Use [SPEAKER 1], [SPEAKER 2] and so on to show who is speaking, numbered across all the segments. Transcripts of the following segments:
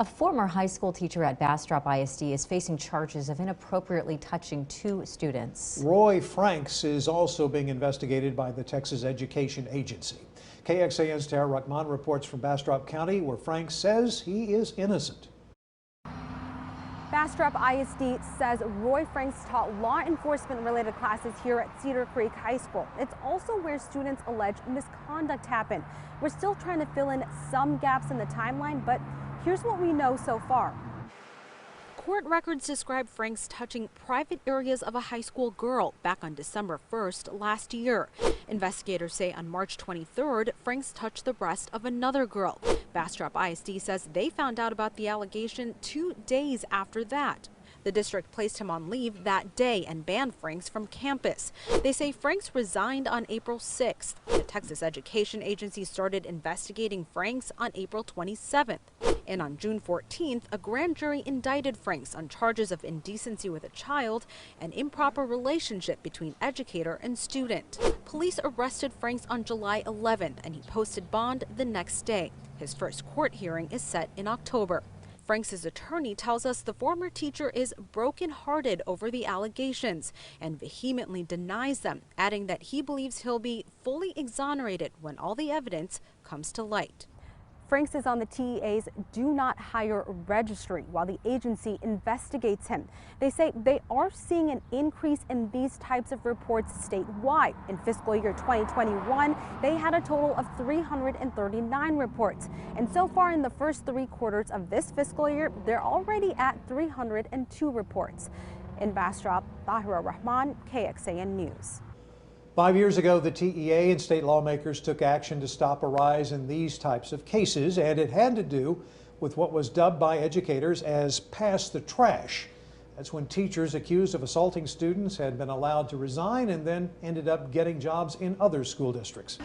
[SPEAKER 1] A former high school teacher at Bastrop ISD is facing charges of inappropriately touching two students.
[SPEAKER 2] Roy Franks is also being investigated by the Texas Education Agency. KXAN's Tara Rahman reports from Bastrop County, where Franks says he is innocent.
[SPEAKER 3] Bastrop ISD says Roy Franks taught law enforcement-related classes here at Cedar Creek High School. It's also where students allege misconduct happened. We're still trying to fill in some gaps in the timeline, but here's what we know so far.
[SPEAKER 4] Court records describe Franks touching private areas of a high school girl back on December 1st last year. Investigators say on March 23rd, Franks touched the breast of another girl. Bastrop ISD says they found out about the allegation 2 days after that. The district placed him on leave that day and banned Franks from campus. They say Franks resigned on April 6th. The Texas Education Agency started investigating Franks on April 27th. And on June 14th, a grand jury indicted Franks on charges of indecency with a child and improper relationship between educator and student. Police arrested Franks on July 11th, and he posted bond the next day. His first court hearing is set in October. Franks' attorney tells us the former teacher is brokenhearted over the allegations and vehemently denies them, adding that he believes he'll be fully exonerated when all the evidence comes to light.
[SPEAKER 3] Franks is on the TEA's do not hire registry while the agency investigates him. They say they are seeing an increase in these types of reports statewide. In fiscal year 2021, they had a total of 339 reports. And so far in the first 3 quarters of this fiscal year, they're already at 302 reports. In Bastrop, Tara Rahman, KXAN News.
[SPEAKER 2] 5 years ago, the TEA and state lawmakers took action to stop a rise in these types of cases, and it had to do with what was dubbed by educators as pass the trash. That's when teachers accused of assaulting students had been allowed to resign and then ended up getting jobs in other school districts.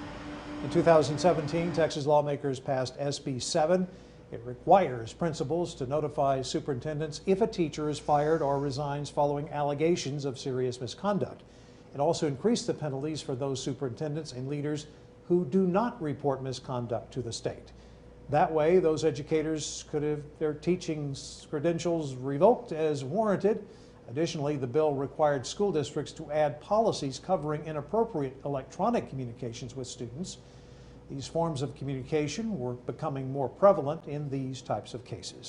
[SPEAKER 2] In 2017, Texas lawmakers passed SB 7. It requires principals to notify superintendents if a teacher is fired or resigns following allegations of serious misconduct. It also increased the penalties for those superintendents and leaders who do not report misconduct to the state. That way, those educators could have their teaching credentials revoked as warranted. Additionally, the bill required school districts to add policies covering inappropriate electronic communications with students. These forms of communication were becoming more prevalent in these types of cases.